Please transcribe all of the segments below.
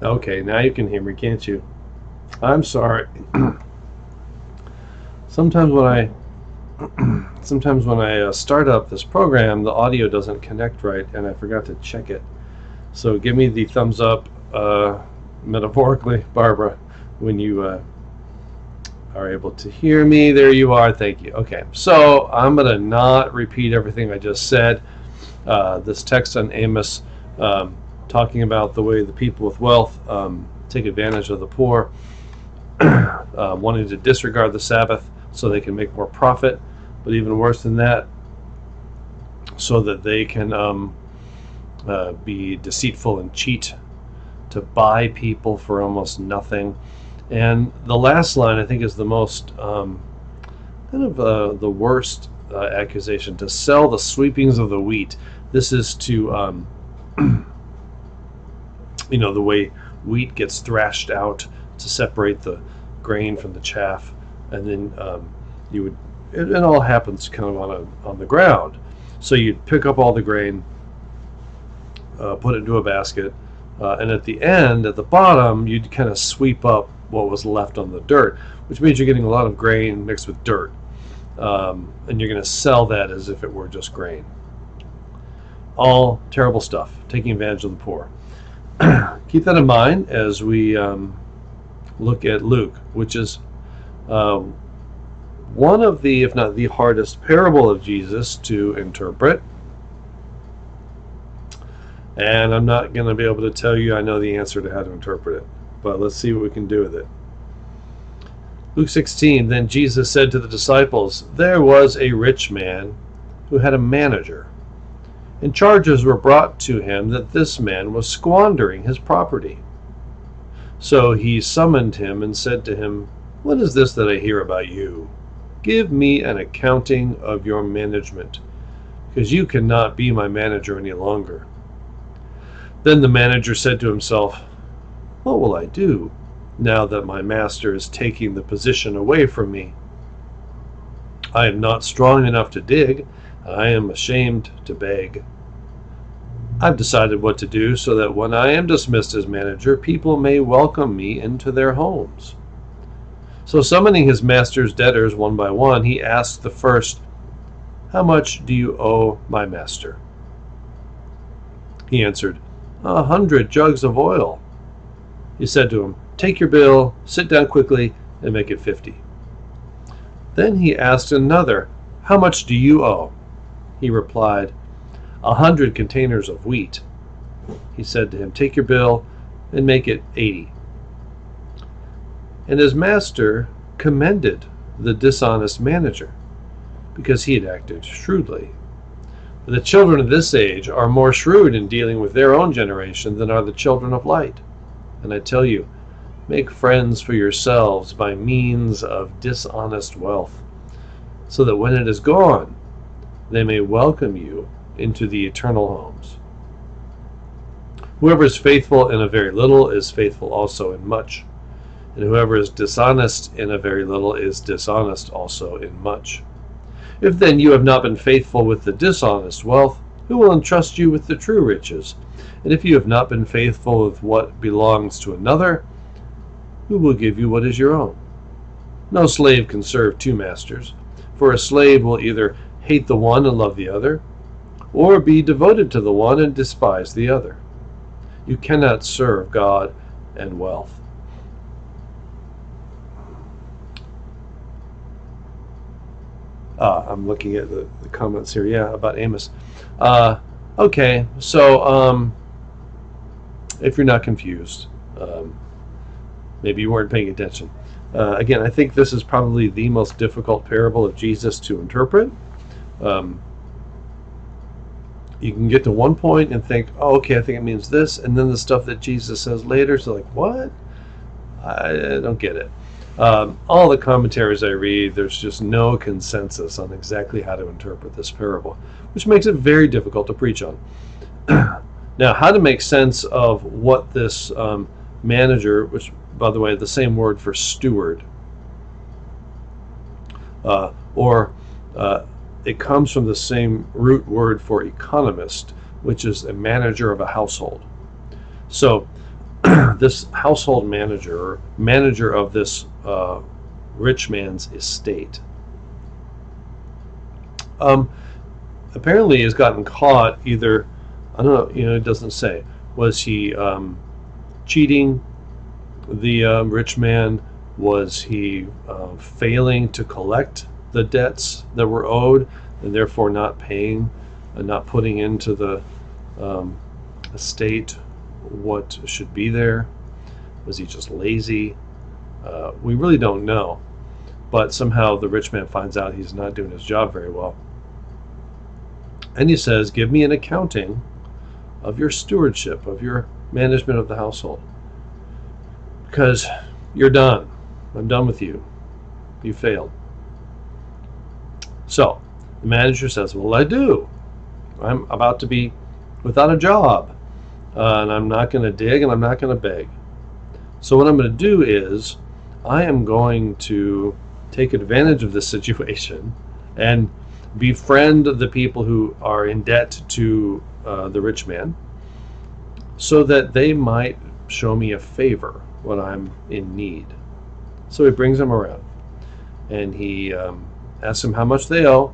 Okay, now you can hear me, can't you? I'm sorry. Sometimes when I start up this program, the audio doesn't connect right, and I forgot to check it. So give me the thumbs up, metaphorically, Barbara, when you are able to hear me. There you are. Thank you. Okay, so I'm going to not repeat everything I just said. This text on Amos, talking about the way the people with wealth take advantage of the poor, wanting to disregard the Sabbath so they can make more profit, but even worse than that, so that they can be deceitful and cheat to buy people for almost nothing. And the last line, I think, is the most the worst accusation: to sell the sweepings of the wheat. This is to the way wheat gets thrashed out to separate the grain from the chaff, and then it all happens kind of on the ground. So you'd pick up all the grain, put it into a basket, and at the end, at the bottom, you'd kind of sweep up what was left on the dirt, which means you're getting a lot of grain mixed with dirt, and you're going to sell that as if it were just grain. All terrible stuff, taking advantage of the poor. Keep that in mind as we look at Luke, which is one of the, if not the hardest parable of Jesus to interpret. And I'm not going to be able to tell you I know the answer to how to interpret it, but let's see what we can do with it. Luke 16, then Jesus said to the disciples, there was a rich man who had a manager, and charges were brought to him that this man was squandering his property. So he summoned him and said to him, what is this that I hear about you? Give me an accounting of your management, because you cannot be my manager any longer. Then the manager said to himself, what will I do now that my master is taking the position away from me? I am not strong enough to dig, and I am ashamed to beg. I've decided what to do so that when I am dismissed as manager, people may welcome me into their homes. So summoning his master's debtors one by one, he asked the first, how much do you owe my master? He answered, 100 jugs of oil. He said to him, take your bill, sit down quickly, and make it 50. Then he asked another, how much do you owe? He replied, 100 containers of wheat. He said to him, take your bill and make it 80. And his master commended the dishonest manager, because he had acted shrewdly. For the children of this age are more shrewd in dealing with their own generation than are the children of light. And I tell you, make friends for yourselves by means of dishonest wealth, so that when it is gone, they may welcome you into the eternal homes. Whoever is faithful in a very little is faithful also in much, and whoever is dishonest in a very little is dishonest also in much. If then you have not been faithful with the dishonest wealth, who will entrust you with the true riches? And if you have not been faithful with what belongs to another, who will give you what is your own? No slave can serve two masters, for a slave will either hate the one and love the other, or be devoted to the one and despise the other. You cannot serve God and wealth. I'm looking at the comments here, about Amos. Okay, so if you're not confused, maybe you weren't paying attention. Again, I think this is probably the most difficult parable of Jesus to interpret. You can get to one point and think, oh, okay, I think it means this, and then the stuff that Jesus says later, so like, what? I don't get it. All the commentaries I read, there's just no consensus on exactly how to interpret this parable, which makes it very difficult to preach on. Now, how to make sense of what this manager, which, by the way, the same word for steward, it comes from the same root word for economist, which is a manager of a household. So this household manager, or manager of this rich man's estate, apparently has gotten caught either, I don't know, it doesn't say. Was he cheating the rich man? Was he failing to collect the debts that were owed, and therefore not paying and not putting into the estate what should be there? Was he just lazy? We really don't know. But somehow the rich man finds out he's not doing his job very well. And he says, give me an accounting of your stewardship, of your management of the household. Because you're done. I'm done with you. You failed. So the manager says, well, I do. I'm about to be without a job. And I'm not going to dig and I'm not going to beg. So what I'm going to do is I am going to take advantage of this situation and befriend the people who are in debt to the rich man, so that they might show me a favor when I'm in need. So he brings them around and he asks them how much they owe,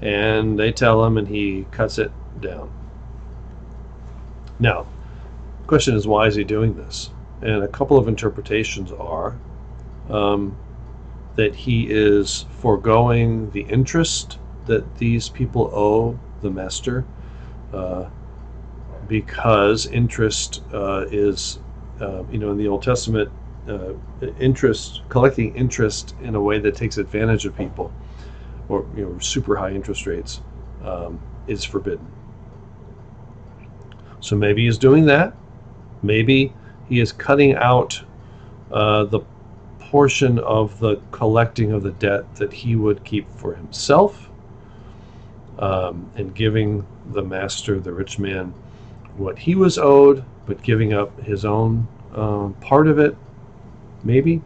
and they tell him, and he cuts it down. Now, the question is, why is he doing this? And a couple of interpretations are that he is foregoing the interest that these people owe the master, because interest is, in the Old Testament, collecting interest in a way that takes advantage of people, or super high interest rates, is forbidden. So maybe he's doing that. Maybe he is cutting out the portion of the collecting of the debt that he would keep for himself, and giving the master, the rich man, what he was owed, but giving up his own part of it, maybe.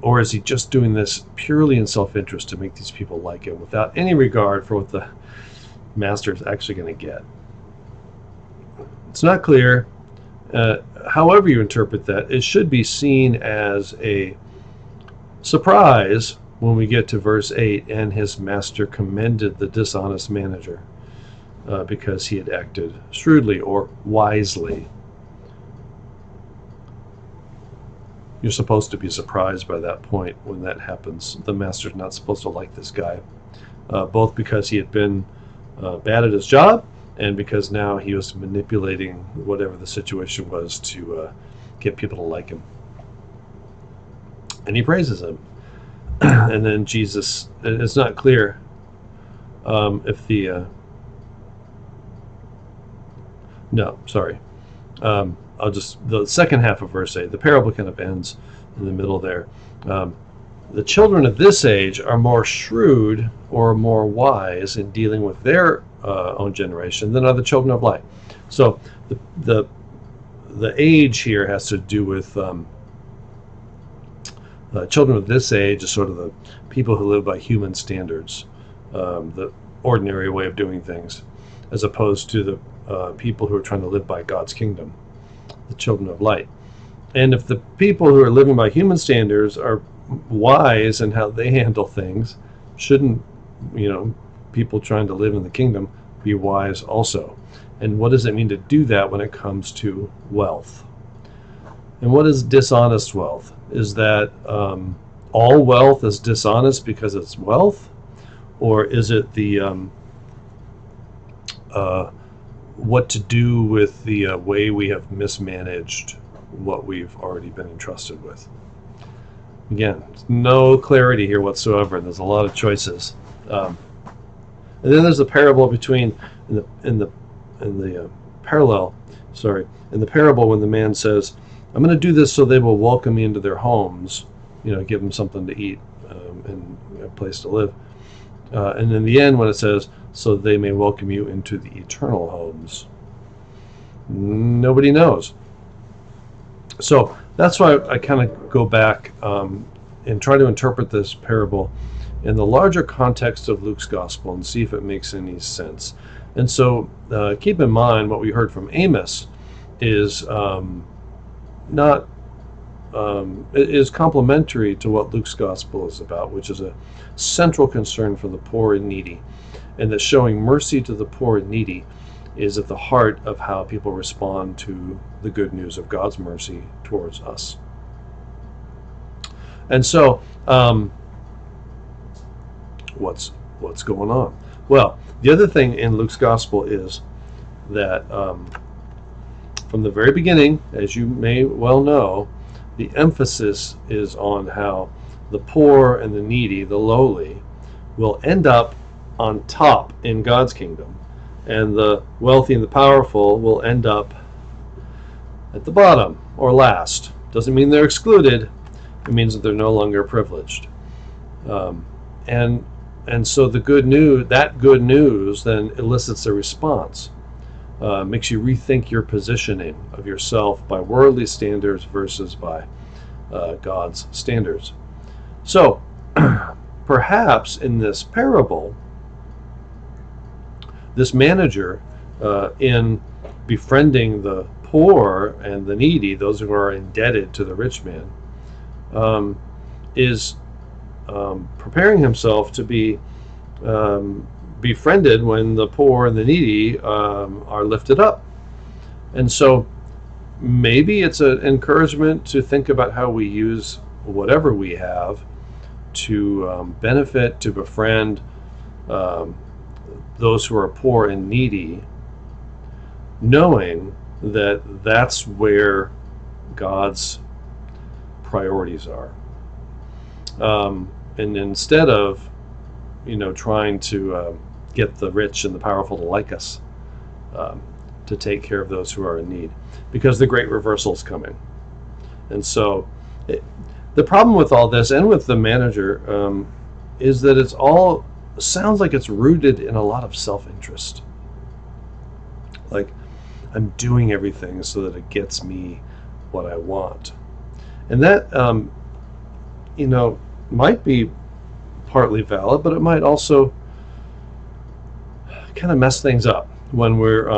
Or is he just doing this purely in self-interest to make these people like him, without any regard for what the master is actually going to get? It's not clear. However you interpret that, it should be seen as a surprise when we get to verse 8, and his master commended the dishonest manager because he had acted shrewdly or wisely. You're supposed to be surprised by that point when that happens. The master's not supposed to like this guy, both because he had been bad at his job, and because now he was manipulating whatever the situation was to get people to like him. And he praises him. And then Jesus, it's not clear if the the second half of verse 8, the parable kind of ends in the middle there. The children of this age are more shrewd or more wise in dealing with their own generation than are the children of light. So the age here has to do with children of this age is sort of the people who live by human standards, the ordinary way of doing things, as opposed to the people who are trying to live by God's kingdom, the children of light. And if the people who are living by human standards are wise in how they handle things, shouldn't people trying to live in the kingdom be wise also? And what does it mean to do that when it comes to wealth? And what is dishonest wealth? Is that all wealth is dishonest because it's wealth? Or is it the what to do with the way we have mismanaged what we've already been entrusted with? Again, no clarity here whatsoever, and there's a lot of choices. And then there's a parable between in the parable when the man says, I'm going to do this so they will welcome me into their homes, give them something to eat and a place to live. And in the end, when it says, so they may welcome you into the eternal homes, nobody knows. So that's why I kind of go back and try to interpret this parable in the larger context of Luke's gospel and see if it makes any sense. And so keep in mind what we heard from Amos is not it is complementary to what Luke's gospel is about, which is a central concern for the poor and needy, and that showing mercy to the poor and needy is at the heart of how people respond to the good news of God's mercy towards us. And so, what's going on? Well, the other thing in Luke's gospel is that from the very beginning, as you may well know, the emphasis is on how the poor and the needy, the lowly, will end up on top in God's kingdom, and the wealthy and the powerful will end up at the bottom or last. Doesn't mean they're excluded. It means that they're no longer privileged. And so the good news then elicits a response. Makes you rethink your positioning of yourself by worldly standards versus by God's standards. So perhaps in this parable, this manager, in befriending the poor and the needy, those who are indebted to the rich man, is preparing himself to be befriended when the poor and the needy are lifted up. And so maybe it's an encouragement to think about how we use whatever we have to benefit, to befriend those who are poor and needy, knowing that that's where God's priorities are. And instead of, trying to get the rich and the powerful to like us, to take care of those who are in need, because the great reversal is coming. And so the problem with all this and with the manager is that it's all sounds like it's rooted in a lot of self-interest. Like, I'm doing everything so that it gets me what I want. And that, might be partly valid, but it might also kind of mess things up when we're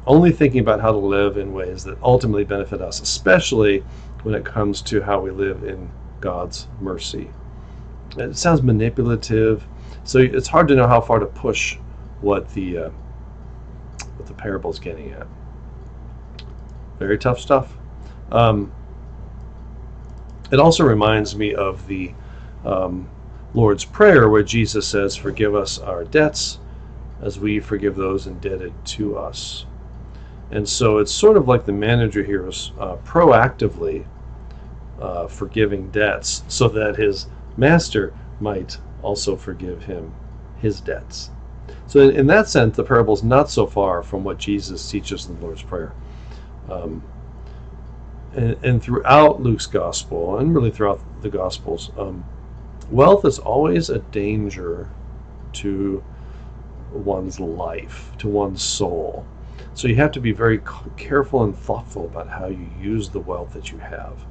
only thinking about how to live in ways that ultimately benefit us, especially when it comes to how we live in God's mercy. It sounds manipulative, so it's hard to know how far to push what the parable is getting at. Very tough stuff. It also reminds me of the Lord's Prayer, where Jesus says, "Forgive us our debts as we forgive those indebted to us." And so it's sort of like the manager here is proactively forgiving debts so that his master might also forgive him his debts. So in that sense, the parable is not so far from what Jesus teaches in the Lord's Prayer. And throughout Luke's gospel, and really throughout the gospels, wealth is always a danger to one's life, to one's soul. So you have to be very careful and thoughtful about how you use the wealth that you have.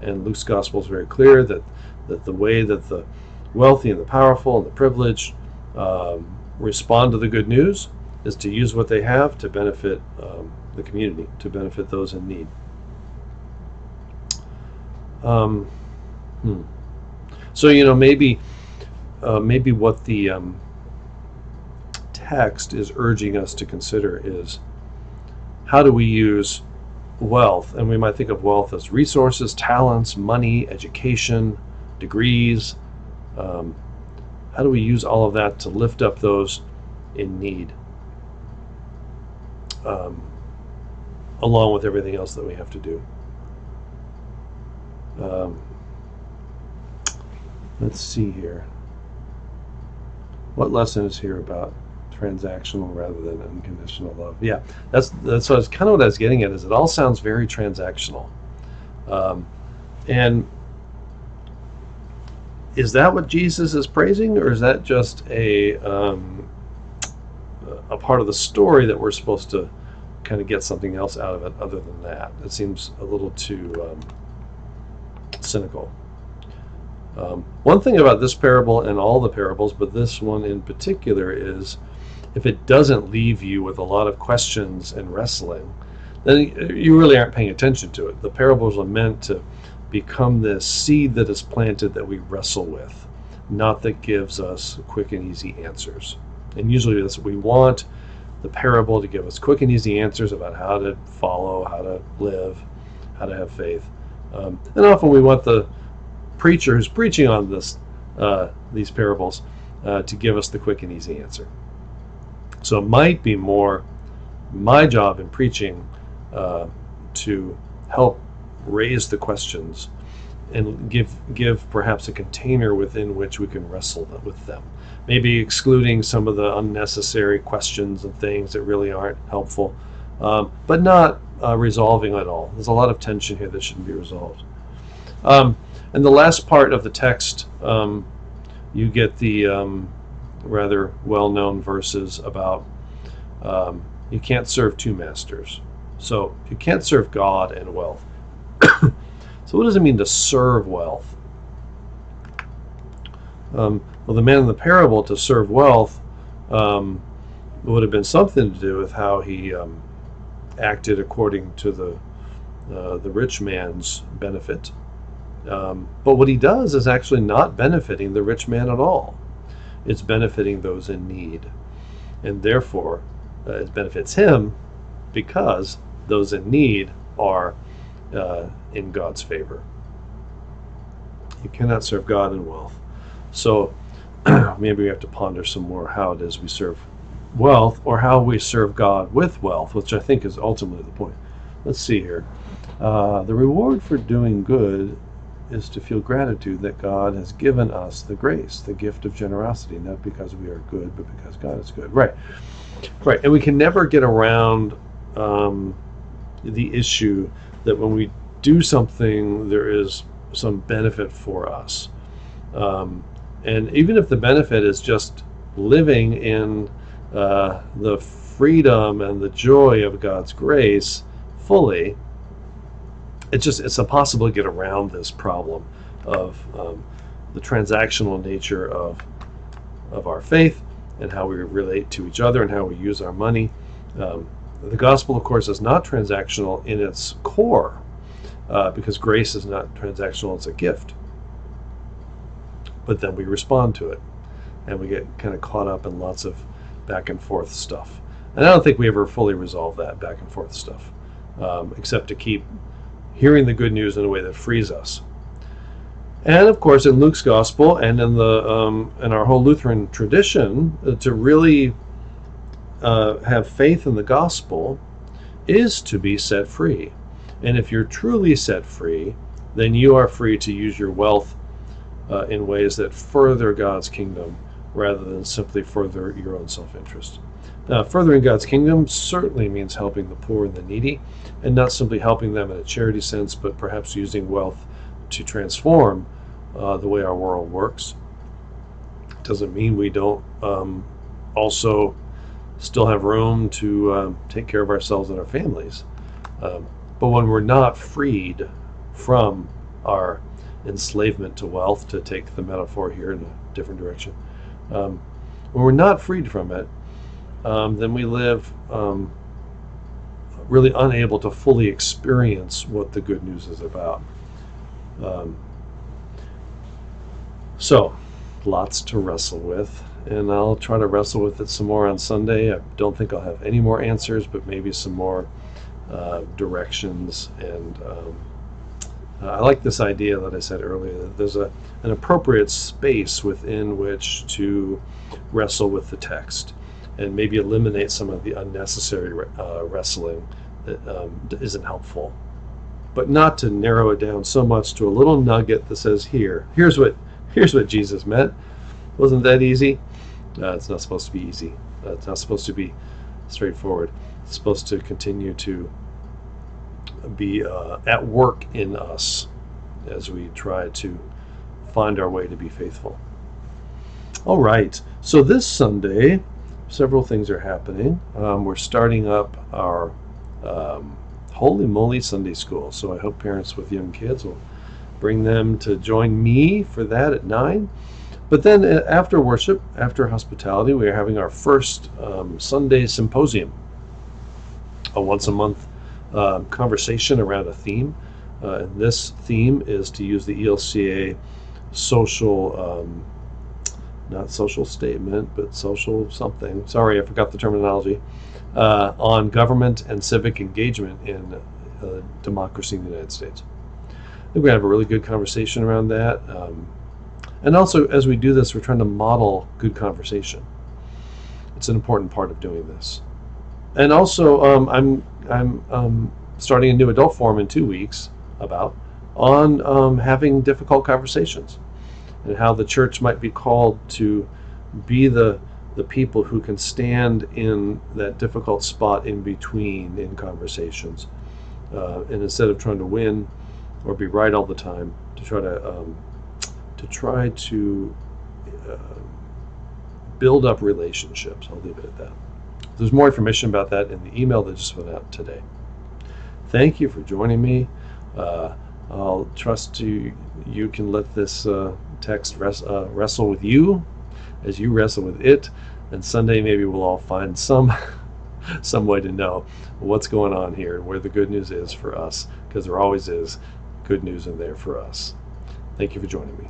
And Luke's gospel is very clear that the way that the wealthy and the powerful and the privileged respond to the good news is to use what they have to benefit the community, to benefit those in need. So maybe what the text is urging us to consider is, how do we use wealth? And we might think of wealth as resources, talents, money, education, degrees. How do we use all of that to lift up those in need, along with everything else that we have to do? Let's see here. What lesson is here about transactional rather than unconditional love? Yeah, that's kind of what I was getting at. Is it all sounds very transactional, and is that what Jesus is praising, or is that just a part of the story that we're supposed to kind of get something else out of it other than that? It seems a little too cynical. One thing about this parable and all the parables, but this one in particular, is if it doesn't leave you with a lot of questions and wrestling, then you really aren't paying attention to it. The parables are meant to become this seed that is planted that we wrestle with, not that gives us quick and easy answers. And usually that's what we want, the parable to give us quick and easy answers about how to follow, how to live, how to have faith. And often we want the preacher who's preaching on these parables to give us the quick and easy answer. So it might be more my job in preaching to help raise the questions and give perhaps a container within which we can wrestle with them. Maybe excluding some of the unnecessary questions and things that really aren't helpful, but not resolving it all. There's a lot of tension here that shouldn't be resolved. And the last part of the text, you get the rather well-known verses about you can't serve two masters. So you can't serve God and wealth. So what does it mean to serve wealth? Well, the man in the parable, to serve wealth, would have been something to do with how he acted according to the rich man's benefit. But what he does is actually not benefiting the rich man at all. It's benefiting those in need. And therefore, it benefits him because those in need are in God's favor. You cannot serve God and wealth. So maybe we have to ponder some more how it is we serve wealth, or how we serve God with wealth, which I think is ultimately the point. Let's see here. The reward for doing good is to feel gratitude that God has given us the grace, the gift of generosity, not because we are good, but because God is good. Right. And we can never get around the issue that when we do something, there is some benefit for us. And even if the benefit is just living in the freedom and the joy of God's grace fully, it's impossible to get around this problem of the transactional nature of our faith and how we relate to each other and how we use our money. The gospel, of course, is not transactional in its core, because grace is not transactional, it's a gift. But then we respond to it, and we get kind of caught up in lots of back and forth stuff. And I don't think we ever fully resolve that back and forth stuff, except to keep hearing the good news in a way that frees us. And of course, in Luke's gospel and in our whole Lutheran tradition, to really have faith in the gospel is to be set free. And if you're truly set free, then you are free to use your wealth in ways that further God's kingdom rather than simply further your own self-interest. Furthering God's kingdom certainly means helping the poor and the needy, and not simply helping them in a charity sense, but perhaps using wealth to transform the way our world works. It doesn't mean we don't also still have room to take care of ourselves and our families. But when we're not freed from our enslavement to wealth, to take the metaphor here in a different direction, when we're not freed from it, then we live really unable to fully experience what the good news is about. So, lots to wrestle with, and I'll try to wrestle with it some more on Sunday. I don't think I'll have any more answers, but maybe some more directions. And I like this idea that I said earlier, that there's an appropriate space within which to wrestle with the text and maybe eliminate some of the unnecessary wrestling that isn't helpful, but not to narrow it down so much to a little nugget that says, here's what Jesus meant. Wasn't that easy? It's not supposed to be easy. It's not supposed to be straightforward. It's supposed to continue to be at work in us as we try to find our way to be faithful. All right, so this Sunday, several things are happening. We're starting up our Holy Moly Sunday School, so I hope parents with young kids will bring them to join me for that at 9. But then after worship, after hospitality, we are having our first Sunday symposium, a once a month conversation around a theme. And this theme is to use the ELCA social, not social statement, but social something. Sorry, I forgot the terminology. On government and civic engagement in democracy in the United States. I think we're going to have a really good conversation around that. And also, as we do this, we're trying to model good conversation. It's an important part of doing this. And also, I'm starting a new adult forum in 2 weeks on having difficult conversations and how the church might be called to be the people who can stand in that difficult spot in between in conversations, and instead of trying to win or be right all the time, to try to build up relationships. I'll leave it at that. There's more information about that in the email that just went out today. Thank you for joining me. I'll trust you can let this text wrestle with you as you wrestle with it, and Sunday maybe we'll all find some way to know what's going on here and where the good news is for us, because there always is good news in there for us. Thank you for joining me.